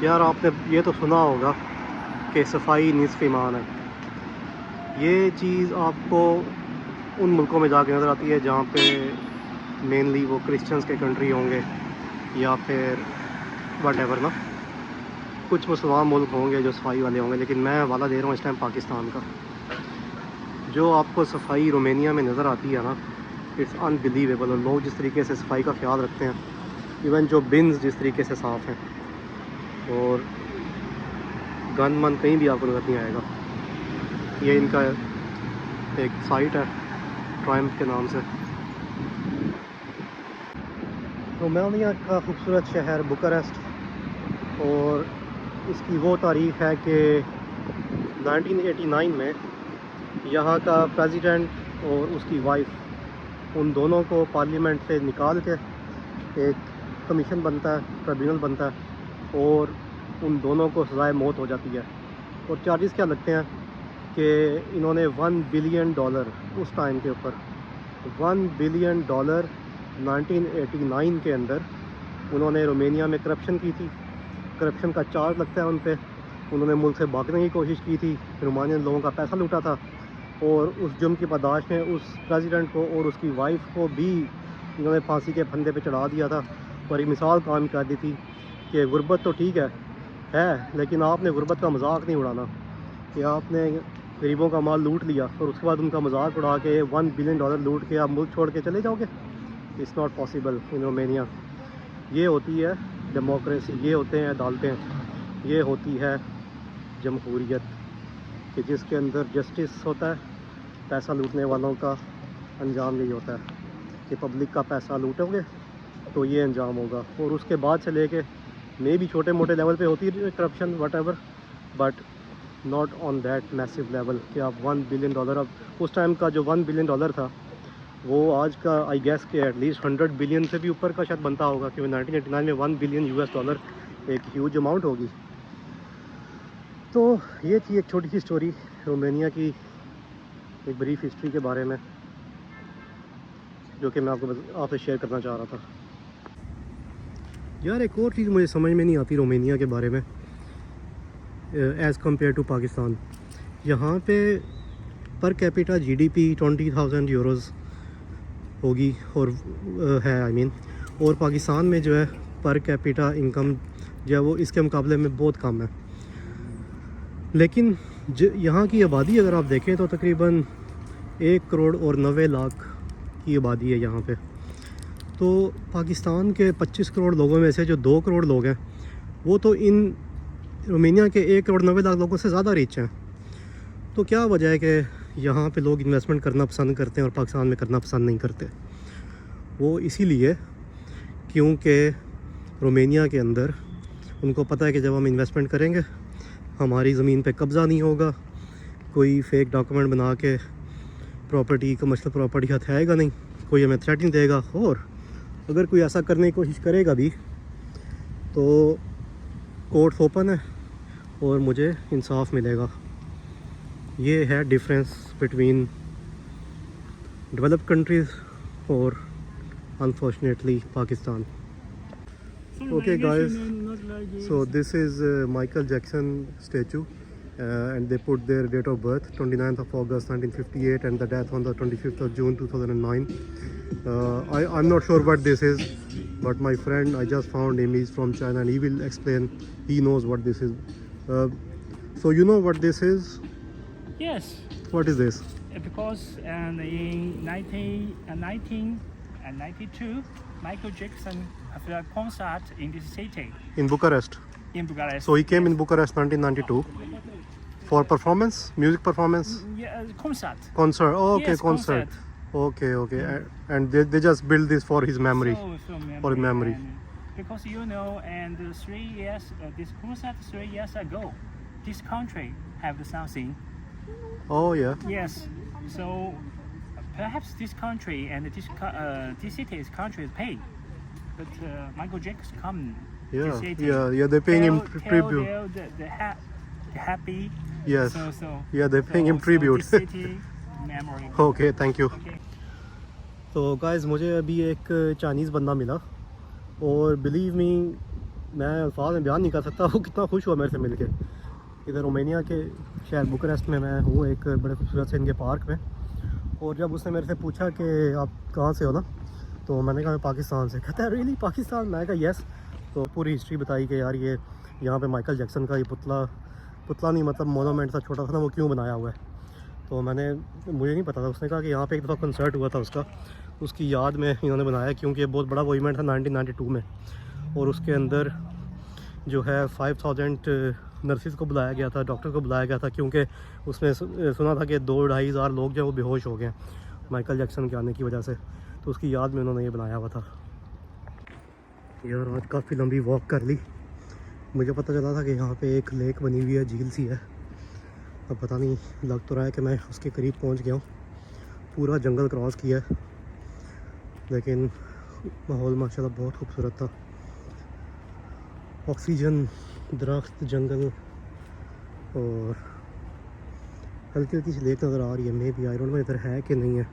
यार आपने ये तो सुना होगा कि सफाई निस्फ़ ईमान है। ये चीज़ आपको उन मुल्कों में जाके नज़र आती है जहाँ पे मेनली वो क्रिश्चियंस के कंट्री होंगे या फिर वटेवर ना, कुछ मुसलमान मुल्क होंगे जो सफाई वाले होंगे, लेकिन मैं हवाला दे रहा हूँ इस टाइम पाकिस्तान का। जो आपको सफाई रोमेनिया में नज़र आती है ना, इट्स अनबिलीवेबल। और लोग जिस तरीके से सफाई का ख्याल रखते हैं, इवन जो बिन्स जिस तरीके से साफ़ हैं, और गन मन कहीं भी आपको नज़र नहीं आएगा। ये इनका एक साइट है ट्रायम्फ के नाम से। रोमानिया का खूबसूरत शहर बुखारेस्ट, और इसकी वो तारीख़ है कि 1989 में यहाँ का प्रेसिडेंट और उसकी वाइफ, उन दोनों को पार्लियामेंट से निकाल के एक कमीशन बनता है, ट्रिब्यूनल बनता है, और उन दोनों को सज़ाए मौत हो जाती है। और चार्जेस क्या लगते हैं कि इन्होंने $1 बिलियन उस टाइम के ऊपर, $1 बिलियन 1989 के अंदर उन्होंने रोमेनिया में करप्शन की थी। करप्शन का चार्ज लगता है उन पे। उन्होंने मुल्क से भागने की कोशिश की थी, रोमानियन लोगों का पैसा लूटा था, और उस जुर्म की पादाश में उस प्रेसिडेंट को और उसकी वाइफ को भी इन्होंने फांसी के फंदे पे चढ़ा दिया था। और एक मिसाल कायम कर दी थी कि गुर्बत तो ठीक है, लेकिन आपने गुर्बत का मजाक नहीं उड़ाना कि आपने गरीबों का माल लूट लिया और उसके बाद उनका मजाक उड़ा के $1 बिलियन लूट के आप मुल्क छोड़ के चले जाओगे। It's not possible in Romania. ये होती है डेमोक्रेसी, ये होते हैं अदालतें, ये होती है जमहूरियत, कि जिसके अंदर जस्टिस होता है। पैसा लूटने वालों का अंजाम यही होता है कि पब्लिक का पैसा लूटोगे तो ये अंजाम होगा। और उसके बाद से लेके मे भी छोटे मोटे लेवल पे होती है corruption whatever, but not on that massive level कि आप $1 बिलियन, अब उस टाइम का जो $1 बिलियन था वो आज का आई गेस के एटलीस्ट 100 बिलियन से भी ऊपर का शायद बनता होगा, क्योंकि 1989 में $1 बिलियन एक ह्यूज अमाउंट होगी। तो ये थी एक छोटी सी स्टोरी रोमेनिया की, एक ब्रीफ हिस्ट्री के बारे में, जो कि मैं आपसे शेयर करना चाह रहा था। यार एक और चीज़ मुझे समझ में नहीं आती रोमेनिया के बारे में एज़ कम्पेयर टू पाकिस्तान। यहाँ पे पर कैपिटा GDP 20,000 यूरोज़ होगी, और है आई मीन, और पाकिस्तान में जो है पर कैपिटा इनकम जो है वो इसके मुकाबले में बहुत कम है। लेकिन यहाँ की आबादी अगर आप देखें तो तकरीबन 1,90,00,000 की आबादी है यहाँ पे। तो पाकिस्तान के 25 करोड़ लोगों में से जो 2 करोड़ लोग हैं वो तो इन रोमेनिया के 1,90,00,000 लोगों से ज़्यादा रिच हैं। तो क्या वजह है कि यहाँ पे लोग इन्वेस्टमेंट करना पसंद करते हैं और पाकिस्तान में करना पसंद नहीं करते? वो इसीलिए क्योंकि रोमेनिया के अंदर उनको पता है कि जब हम इन्वेस्टमेंट करेंगे हमारी ज़मीन पे कब्ज़ा नहीं होगा, कोई फेक डॉक्यूमेंट बना के प्रॉपर्टी, कमर्शियल प्रॉपर्टी हथियाएगा नहीं, कोई हमें थ्रेट नहीं देगा, और अगर कोई ऐसा करने की कोशिश करेगा भी तो कोर्ट्स ओपन है और मुझे इंसाफ मिलेगा। ये है डिफरेंस बिटवीन डेवलप्ड कंट्रीज़ और unfortunately Pakistan. Okay guys, so this is Michael Jackson statue, and they put their date of birth 29th of August 1958 and the death on the 25th of June 2009. I'm not sure what this is, but my friend, I just found him, he's from China and he will explain, he knows what this is. So you know what this is? Yes, What is this? because in 1992, Michael Jackson had a concert in this city, In Bucharest. in Bucharest. So he came in Bucharest 1992 for performance, music performance, Yeah, concert. concert. Oh, okay, Yes, concert. Okay. And they just built this for his memory. So memory. For memory. And because and 3 years, this concert 3 years ago, this country have something. Oh yeah. Yes, so perhaps this country and this city's country pay, but Michael Jackson come Yeah, this city. yeah. They're paying him tribute. The happy. Yes. So Yeah, they're paying him so tribute. this city memory. Okay, thank you. Okay. तो guys मुझे अभी एक Chinese बंदा मिला, और believe me मैं अल्फाज में बयान नहीं कर सकता वो कितना खुश हुआ मेरे से मिलके। इधर रोमानिया के शहर बुकारेस्ट में मैं हूँ, एक बड़े खूबसूरत से इनके पार्क में। और जब उसने मेरे से पूछा कि आप कहाँ से हो ना, तो मैंने कहा मैं पाकिस्तान से। कहता है रियली पाकिस्तान? मैंने कहा यस। तो पूरी हिस्ट्री बताई कि यार ये यहाँ पे माइकल जैक्सन का ये पुतला नहीं मतलब मोनूमेंट सा छोटा सा ना, वो क्यों बनाया हुआ है। तो मुझे नहीं पता था। उसने कहा कि यहाँ पे एक दफ़ा कंसर्ट हुआ था उसका, उसकी याद में इन्होंने बनाया, क्योंकि बहुत बड़ा वो इवेंट था 1992 में। और उसके अंदर जो है 5000 नर्सिस को बुलाया गया था, डॉक्टर को बुलाया गया था, क्योंकि उसमें सुना था कि 2-2.5 हज़ार लोग जो वो बेहोश हो गए माइकल जैक्सन के आने की वजह से। तो उसकी याद में उन्होंने ये बनाया हुआ था। यार आज काफ़ी लंबी वॉक कर ली। मुझे पता चला था कि यहाँ पे एक लेक बनी हुई है, झील सी है। अब पता नहीं, लग तो रहा है कि मैं उसके करीब पहुँच गया हूँ। पूरा जंगल क्रॉस किया है, लेकिन माहौल माशाल्लाह बहुत खूबसूरत था। ऑक्सीजन, दरख्त, जंगल और हल्की हल्की सी लेक नज़र आ रही है। Maybe I don't know इधर है कि नहीं है,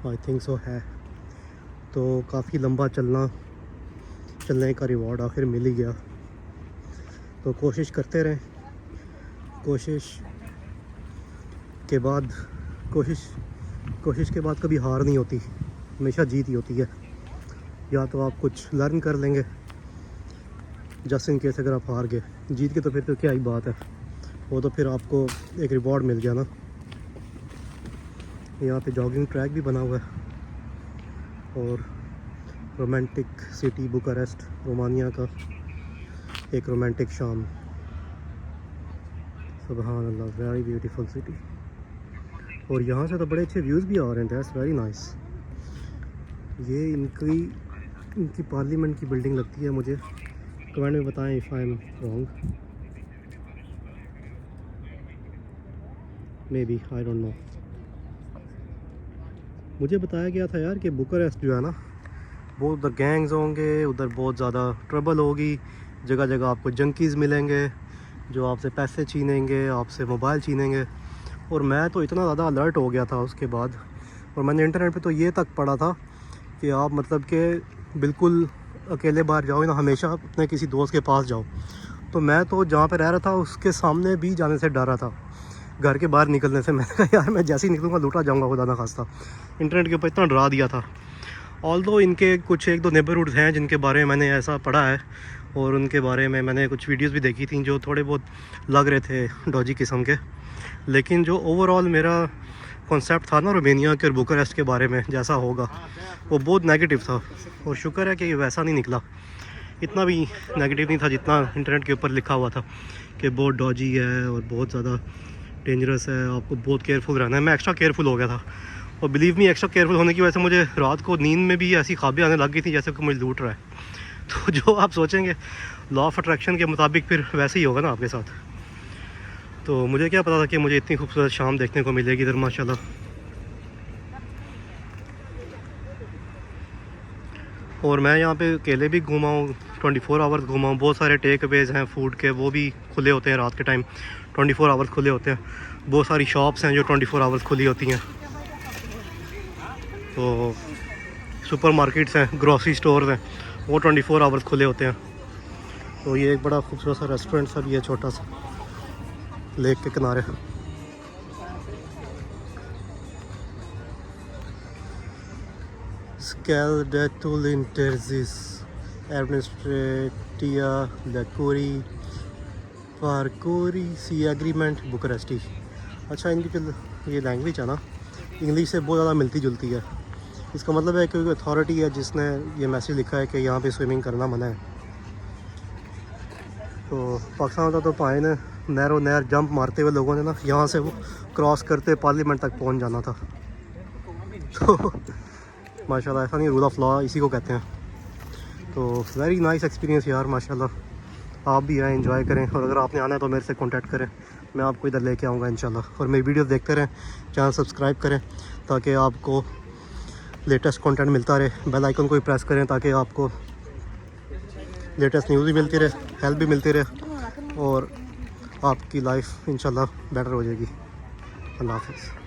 आई थिंक सो है। तो काफ़ी लंबा चलने का रिवॉर्ड आखिर मिल ही गया। तो कोशिश करते रहें, कोशिश के बाद कभी हार नहीं होती, हमेशा जीत ही होती है। या तो आप कुछ लर्न कर लेंगे, जस्ट इन केस अगर आप हार गए, जीत के तो फिर तो क्या ही बात है, वो तो फिर आपको एक रिवॉर्ड मिल गया ना। यहाँ पे जॉगिंग ट्रैक भी बना हुआ है। और रोमांटिक सिटी बुकारेस्ट, रोमानिया का एक रोमांटिक शाम। सुभान अल्लाह, वेरी ब्यूटीफुल सिटी। और यहाँ से तो बड़े अच्छे व्यूज़ भी आ रहे हैं, दैट्स वेरी नाइस। ये इनकी पार्लियामेंट की बिल्डिंग लगती है मुझे। कमेंट में बताएं if I am wrong, may be, I don't no. मुझे बताया गया था यार कि बुकारेस्ट जो है ना, वो उधर गैंग्स होंगे, उधर बहुत ज़्यादा ट्रबल होगी, जगह जगह आपको जंकीज़ मिलेंगे जो आपसे पैसे छीनेंगे, आपसे मोबाइल छीनेंगे। और मैं तो इतना ज़्यादा अलर्ट हो गया था उसके बाद। और मैंने इंटरनेट पे तो ये तक पढ़ा था कि आप मतलब कि बिल्कुल अकेले बाहर जाओ ना, हमेशा अपने किसी दोस्त के पास जाओ। तो मैं तो जहाँ पे रह रहा था उसके सामने भी जाने से डर रहा था, घर के बाहर निकलने से। मैंने कहा यार मैं जैसे ही निकलूँगा लूटा जाऊँगा, खुदा ना खास्ता। इंटरनेट के ऊपर इतना डरा दिया था। ऑल्दो इनके कुछ 1-2 नेबरहुड्स हैं जिनके बारे में मैंने ऐसा पढ़ा है, और उनके बारे में मैंने कुछ वीडियोस भी देखी थी जो थोड़े बहुत लग रहे थे डॉजी किस्म के। लेकिन जो ओवरऑल मेरा कॉन्सेप्ट था ना रोमानिया के और बुकारेस्ट के बारे में जैसा होगा, वो बहुत नेगेटिव था। और शुक्र है कि वैसा नहीं निकला, इतना भी नेगेटिव नहीं था जितना इंटरनेट के ऊपर लिखा हुआ था कि बहुत डॉजी है और बहुत ज़्यादा डेंजरस है, आपको बहुत केयरफुल रहना है। मैं एक्स्ट्रा केयरफुल हो गया था, और बिलीव मी एक्स्ट्रा केयरफुल होने की वजह से मुझे रात को नींद में भी ऐसी ख्वाबें आने लग गई थी जैसे कि मुझे लूट रहा है। तो जो आप सोचेंगे लॉ ऑफ अट्रैक्शन के मुताबिक फिर वैसे ही होगा ना आपके साथ। तो मुझे क्या पता था कि मुझे इतनी खूबसूरत शाम देखने को मिलेगी इधर माशाल्लाह। और मैं यहाँ पे अकेले भी घूमा हूँ, 24 आवर्स घूमा हूँ। बहुत सारे टेक अवेज़ हैं फूड के, वो भी खुले होते हैं रात के टाइम, 24 आवर्स खुले होते हैं। बहुत सारी शॉप्स हैं जो 24 आवर्स खुली होती हैं। तो सुपर मार्केट्स हैं, ग्रॉसरी स्टोर्स हैं, वो 24 आवर्स खुले होते हैं। तो ये एक बड़ा खूबसूरत सा रेस्टोरेंट सा भी है, छोटा सा, लेक के किनारे। Scaldatul Interzis Administratia Lacuri Parcori Sea Agreement बुकारेस्टी। अच्छा, इनकी जो ये लैंग्वेज है ना, इंग्लिश से बहुत ज़्यादा मिलती जुलती है। इसका मतलब है कि कोई अथॉरिटी है जिसने ये मैसेज लिखा है कि यहाँ पे स्विमिंग करना मना है। तो पाकिस्तान होता तो पाए ने नहर जंप मारते हुए लोगों ने ना यहाँ से वो क्रॉस करते पार्लियामेंट तक पहुँच जाना था। तो माशाल्लाह, ऐसा नहीं, रूल ऑफ लॉ इसी को कहते हैं। तो वेरी नाइस एक्सपीरियंस यार माशाल्लाह। आप भी आएँ, एंजॉय करें, और अगर आपने आना है तो मेरे से कांटेक्ट करें, मैं आपको इधर लेके आऊँगा इंशाल्लाह। और मेरी वीडियो देखते रहें, चैनल सब्सक्राइब करें ताकि आपको लेटेस्ट कंटेंट मिलता रहे। बेल आइकन को भी प्रेस करें ताकि आपको लेटेस्ट न्यूज़ भी मिलती रहे, हेल्प भी मिलती रहे, और आपकी लाइफ इंशाल्लाह बेटर हो जाएगी। अल्लाह हाफ़िज़।